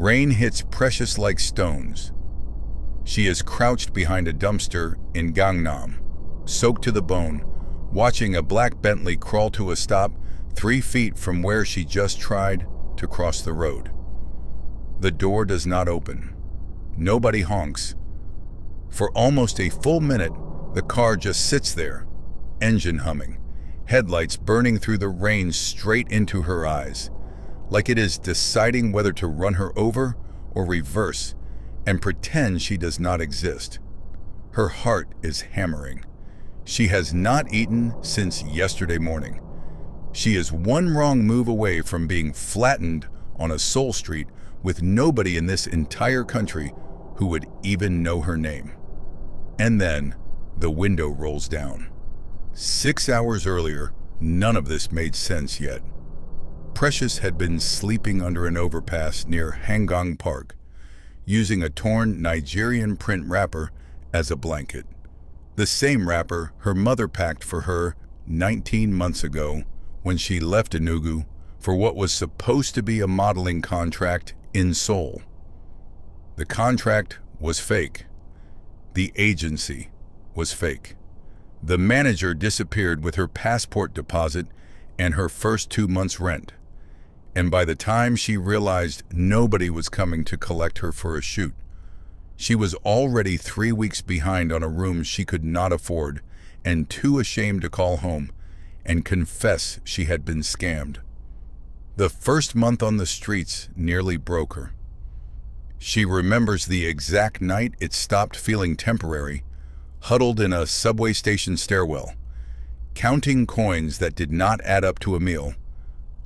Rain hits Precious like stones. She is crouched behind a dumpster in Gangnam, soaked to the bone, watching a black Bentley crawl to a stop 3 feet from where she just tried to cross the road. The door does not open. Nobody honks. For almost a full minute, the car just sits there, engine humming, headlights burning through the rain straight into her eyes, like it is deciding whether to run her over or reverse and pretend she does not exist. Her heart is hammering. She has not eaten since yesterday morning. She is one wrong move away from being flattened on a Seoul street with nobody in this entire country who would even know her name. And then the window rolls down. 6 hours earlier, none of this made sense yet. Precious had been sleeping under an overpass near Hangang Park, using a torn Nigerian print wrapper as a blanket. The same wrapper her mother packed for her 19 months ago when she left Enugu for what was supposed to be a modeling contract in Seoul. The contract was fake. The agency was fake. The manager disappeared with her passport deposit and her first 2 months' rent. And by the time she realized nobody was coming to collect her for a shoot, she was already 3 weeks behind on a room she could not afford and too ashamed to call home and confess she had been scammed. The first month on the streets nearly broke her. She remembers the exact night it stopped feeling temporary, huddled in a subway station stairwell, counting coins that did not add up to a meal,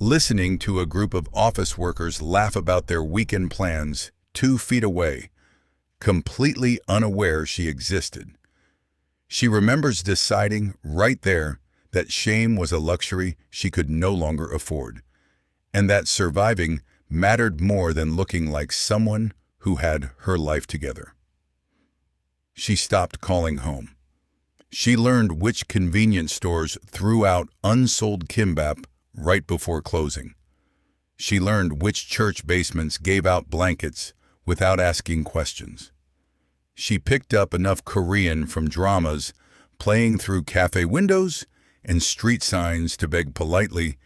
listening to a group of office workers laugh about their weekend plans 2 feet away, completely unaware she existed. She remembers deciding right there that shame was a luxury she could no longer afford, and that surviving mattered more than looking like someone who had her life together. She stopped calling home. She learned which convenience stores threw out unsold kimbap right before closing. She learned which church basements gave out blankets without asking questions. She picked up enough Korean from dramas playing through cafe windows and street signs to beg politely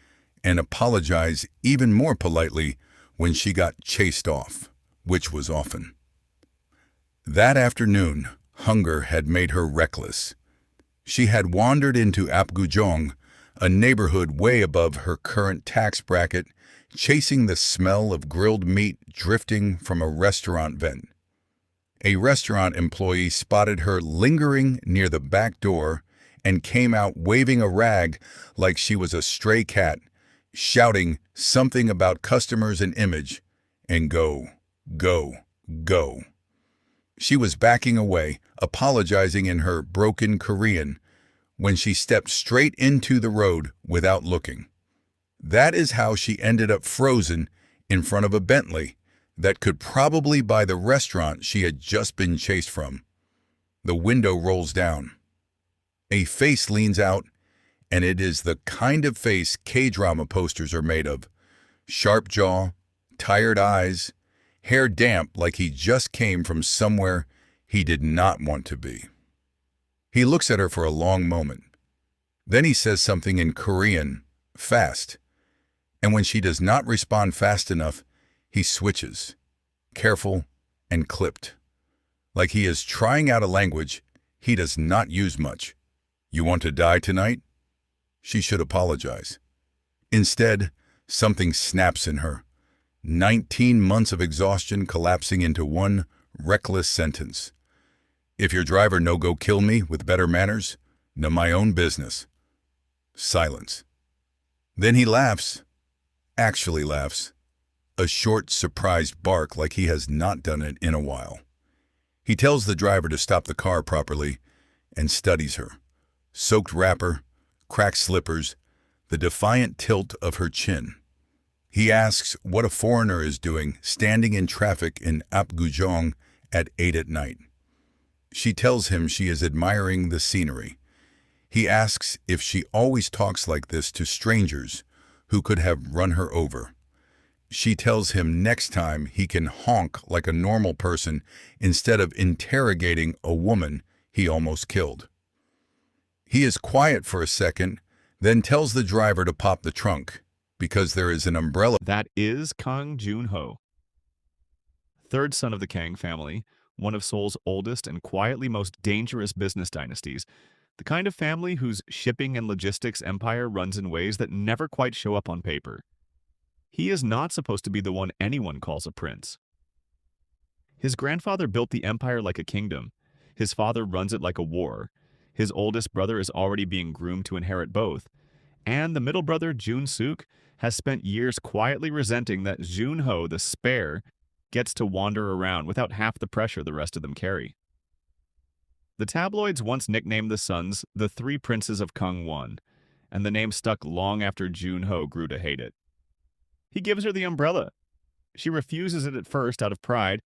and apologize even more politely when she got chased off, which was often. That afternoon, hunger had made her reckless. She had wandered into Apgujeong, a neighborhood way above her current tax bracket, chasing the smell of grilled meat drifting from a restaurant vent. A restaurant employee spotted her lingering near the back door and came out waving a rag like she was a stray cat, shouting something about customers and image, and go, go, go. She was backing away, apologizing in her broken Korean, when she stepped straight into the road without looking. That is how she ended up frozen in front of a Bentley that could probably buy the restaurant she had just been chased from. The window rolls down. A face leans out, and it is the kind of face KDrama posters are made of. Sharp jaw, tired eyes, hair damp like he just came from somewhere he did not want to be. He looks at her for a long moment. Then he says something in Korean, fast. And when she does not respond fast enough, he switches, careful and clipped. Like he is trying out a language he does not use much. You want to die tonight? She should apologize. Instead, something snaps in her. 19 months of exhaustion collapsing into one reckless sentence. If your driver no go kill me with better manners, no my own business. Silence. Then he laughs. Actually laughs. A short, surprised bark like he has not done it in a while. He tells the driver to stop the car properly and studies her. Soaked wrapper, cracked slippers, the defiant tilt of her chin. He asks what a foreigner is doing standing in traffic in Apgujeong at 8 at night. She tells him she is admiring the scenery. He asks if she always talks like this to strangers who could have run her over. She tells him next time he can honk like a normal person instead of interrogating a woman he almost killed. He is quiet for a second, then tells the driver to pop the trunk, because there is an umbrella. That is Kang Joon-ho, third son of the Kang family, one of Seoul's oldest and quietly most dangerous business dynasties, the kind of family whose shipping and logistics empire runs in ways that never quite show up on paper. He is not supposed to be the one anyone calls a prince. His grandfather built the empire like a kingdom. His father runs it like a war. His oldest brother is already being groomed to inherit both. And the middle brother, Joon-suk, has spent years quietly resenting that Joon-ho, the spare, gets to wander around without half the pressure the rest of them carry. The tabloids once nicknamed the sons the Three Princes of Kangwon, and the name stuck long after Joon-ho grew to hate it. He gives her the umbrella. She refuses it at first out of pride,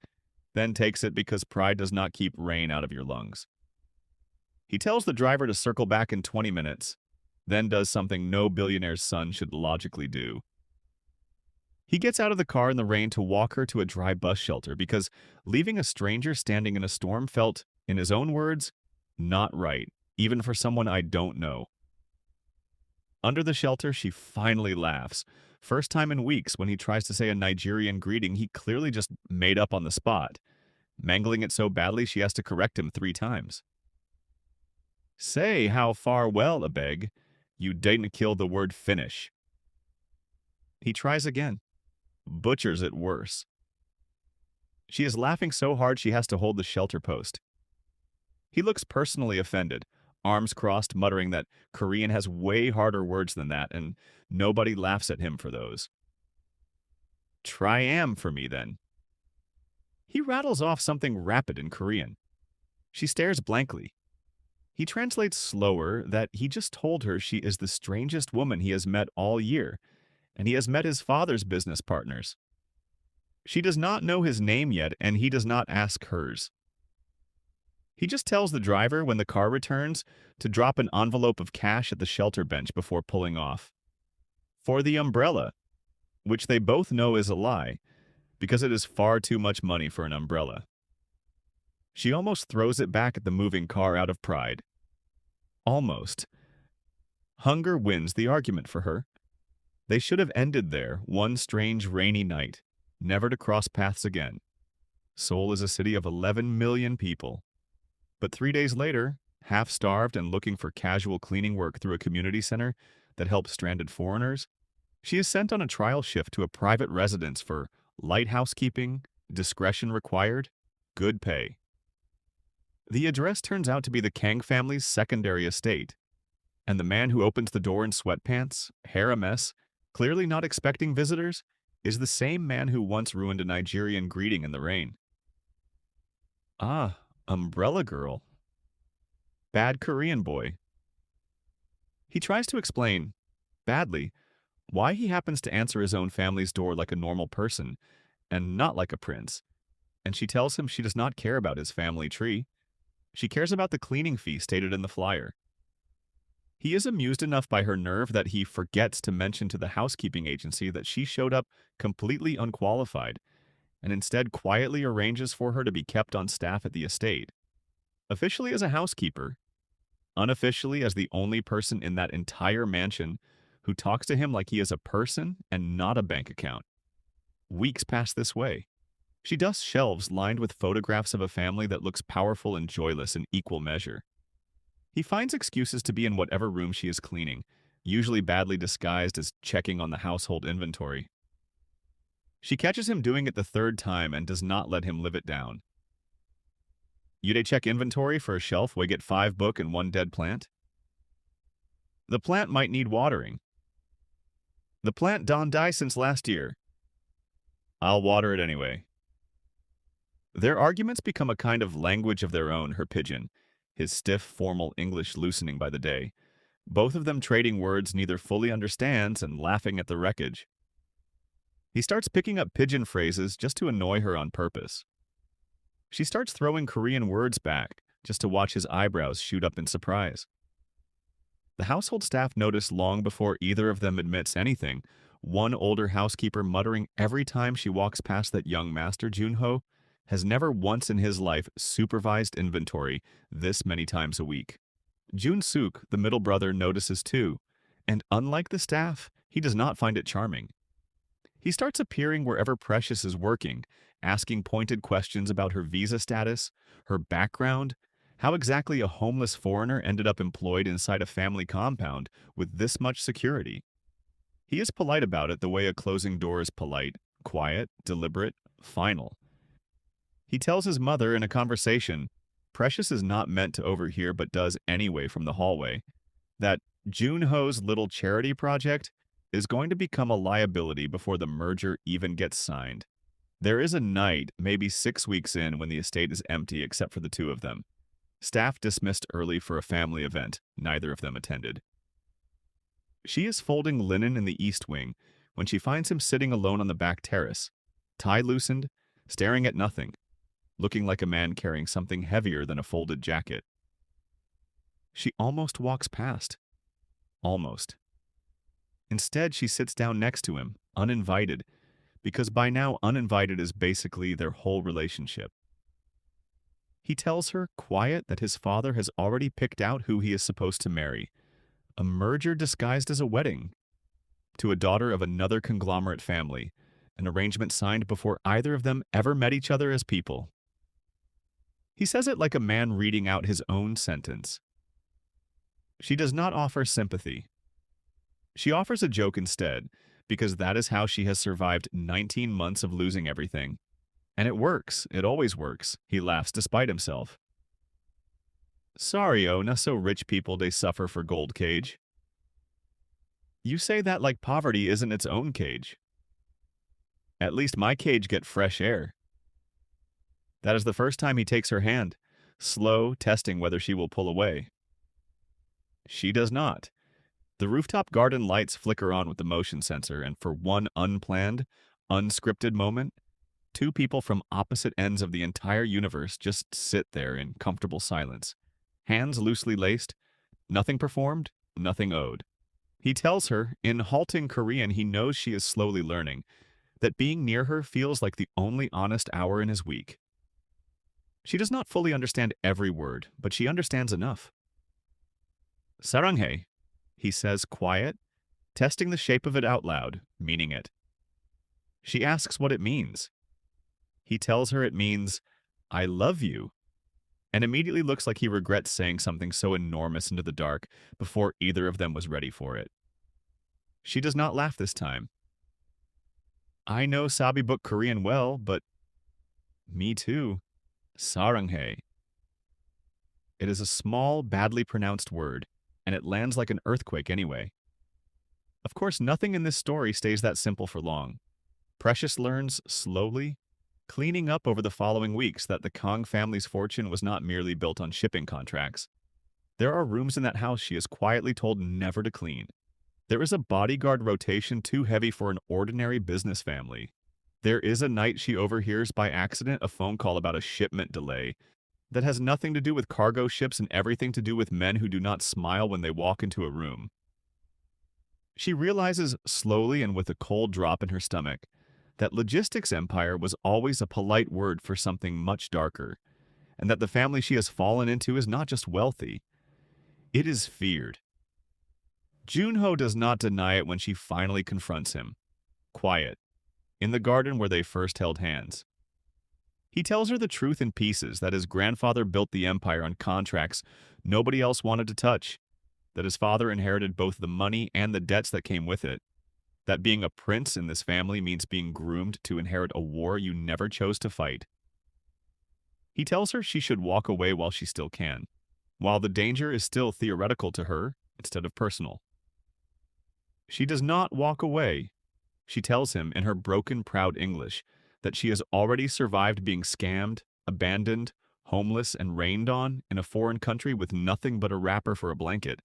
then takes it because pride does not keep rain out of your lungs. He tells the driver to circle back in 20 minutes, then does something no billionaire's son should logically do. He gets out of the car in the rain to walk her to a dry bus shelter because leaving a stranger standing in a storm felt, in his own words, not right, even for someone I don't know. Under the shelter, she finally laughs. First time in weeks when he tries to say a Nigerian greeting he clearly just made up on the spot, mangling it so badly she has to correct him 3 times. Say how far well, a beg. You didn't kill the word finish. He tries again. Butchers it worse. She is laughing so hard she has to hold the shelter post. He looks personally offended, arms crossed, muttering that Korean has way harder words than that, and nobody laughs at him for those. Try am for me, then. He rattles off something rapid in Korean. She stares blankly. He translates slower that he just told her she is the strangest woman he has met all year, and he has met his father's business partners. She does not know his name yet, and he does not ask hers. He just tells the driver when the car returns to drop an envelope of cash at the shelter bench before pulling off. For the umbrella, which they both know is a lie, because it is far too much money for an umbrella. She almost throws it back at the moving car out of pride. Almost. Hunger wins the argument for her. They should have ended there, one strange rainy night, never to cross paths again. Seoul is a city of 11 million people. But 3 days later, half-starved and looking for casual cleaning work through a community center that helps stranded foreigners, she is sent on a trial shift to a private residence for light housekeeping, discretion required, good pay. The address turns out to be the Kang family's secondary estate, and the man who opens the door in sweatpants, hair a mess, clearly not expecting visitors, is the same man who once ruined a Nigerian greeting in the rain. Ah, umbrella girl. Bad Korean boy. He tries to explain, badly, why he happens to answer his own family's door like a normal person, and not like a prince, and she tells him she does not care about his family tree. She cares about the cleaning fee stated in the flyer. He is amused enough by her nerve that he forgets to mention to the housekeeping agency that she showed up completely unqualified, and instead quietly arranges for her to be kept on staff at the estate. Officially as a housekeeper, unofficially as the only person in that entire mansion who talks to him like he is a person and not a bank account. Weeks pass this way. She dusts shelves lined with photographs of a family that looks powerful and joyless in equal measure. He finds excuses to be in whatever room she is cleaning, usually badly disguised as checking on the household inventory. She catches him doing it the 3rd time and does not let him live it down. You dey check inventory for a shelf we get 5 book and 1 dead plant? The plant might need watering. The plant don't die since last year. I'll water it anyway. Their arguments become a kind of language of their own, her pidgin, his stiff, formal English loosening by the day, both of them trading words neither fully understands and laughing at the wreckage. He starts picking up pidgin phrases just to annoy her on purpose. She starts throwing Korean words back just to watch his eyebrows shoot up in surprise. The household staff notice long before either of them admits anything, one older housekeeper muttering every time she walks past that young master Junho, has never once in his life supervised inventory this many times a week. Jun-suk, the middle brother, notices too, and unlike the staff, he does not find it charming. He starts appearing wherever Precious is working, asking pointed questions about her visa status, her background, how exactly a homeless foreigner ended up employed inside a family compound with this much security. He is polite about it the way a closing door is polite, quiet, deliberate, final. He tells his mother in a conversation Precious is not meant to overhear but does anyway from the hallway, that Junho's little charity project is going to become a liability before the merger even gets signed. There is a night, maybe 6 weeks in, when the estate is empty except for the two of them. Staff dismissed early for a family event. Neither of them attended. She is folding linen in the east wing when she finds him sitting alone on the back terrace, tie loosened, staring at nothing, looking like a man carrying something heavier than a folded jacket. She almost walks past. Almost. Instead, she sits down next to him, uninvited, because by now uninvited is basically their whole relationship. He tells her, quiet, that his father has already picked out who he is supposed to marry. A merger disguised as a wedding. To a daughter of another conglomerate family, an arrangement signed before either of them ever met each other as people. He says it like a man reading out his own sentence. She does not offer sympathy. She offers a joke instead, because that is how she has survived 19 months of losing everything. And it works. It always works. He laughs despite himself. Sorry, not so rich people they suffer for gold cage. You say that like poverty isn't its own cage. At least my cage get fresh air. That is the first time he takes her hand, slow, testing whether she will pull away. She does not. The rooftop garden lights flicker on with the motion sensor, and for one unplanned, unscripted moment, two people from opposite ends of the entire universe just sit there in comfortable silence, hands loosely laced, nothing performed, nothing owed. He tells her, in halting Korean he knows she is slowly learning, that being near her feels like the only honest hour in his week. She does not fully understand every word, but she understands enough. Saranghae, he says quiet, testing the shape of it out loud, meaning it. She asks what it means. He tells her it means, I love you, and immediately looks like he regrets saying something so enormous into the dark before either of them was ready for it. She does not laugh this time. I know Sabi book Korean well, but me too. Saranghae. It is a small, badly pronounced word, and it lands like an earthquake anyway. Of course, nothing in this story stays that simple for long. Precious learns slowly, cleaning up over the following weeks, that the Kong family's fortune was not merely built on shipping contracts. There are rooms in that house she is quietly told never to clean. There is a bodyguard rotation too heavy for an ordinary business family. There is a night she overhears by accident a phone call about a shipment delay that has nothing to do with cargo ships and everything to do with men who do not smile when they walk into a room. She realizes slowly and with a cold drop in her stomach that logistics empire was always a polite word for something much darker, and that the family she has fallen into is not just wealthy. It is feared. Junho does not deny it when she finally confronts him. Quiet. In the garden where they first held hands. He tells her the truth in pieces, that his grandfather built the empire on contracts nobody else wanted to touch, that his father inherited both the money and the debts that came with it, that being a prince in this family means being groomed to inherit a war you never chose to fight. He tells her she should walk away while she still can, while the danger is still theoretical to her instead of personal. She does not walk away. She tells him in her broken, proud English that she has already survived being scammed, abandoned, homeless, and rained on in a foreign country with nothing but a wrapper for a blanket.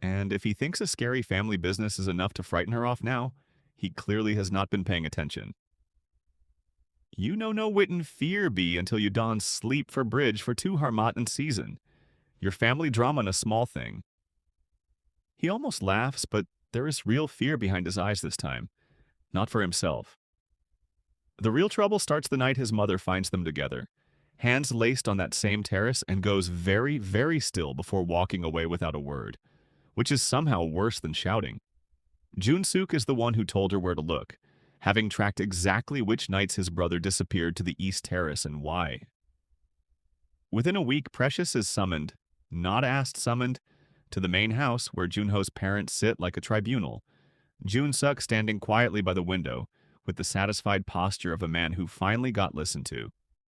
And if he thinks a scary family business is enough to frighten her off now, he clearly has not been paying attention. You know no whit in fear be until you don sleep for bridge for 2 harmat in season. Your family drama in a small thing. He almost laughs, but there is real fear behind his eyes this time. not for himself. The real trouble starts the night his mother finds them together, hands laced on that same terrace, and goes very, very still before walking away without a word, which is somehow worse than shouting. Jun-suk is the one who told her where to look, having tracked exactly which nights his brother disappeared to the East Terrace and why. Within a week, Precious is summoned, not asked summoned, to the main house where Junho's parents sit like a tribunal, Jun-suk standing quietly by the window with the satisfied posture of a man who finally got listened to.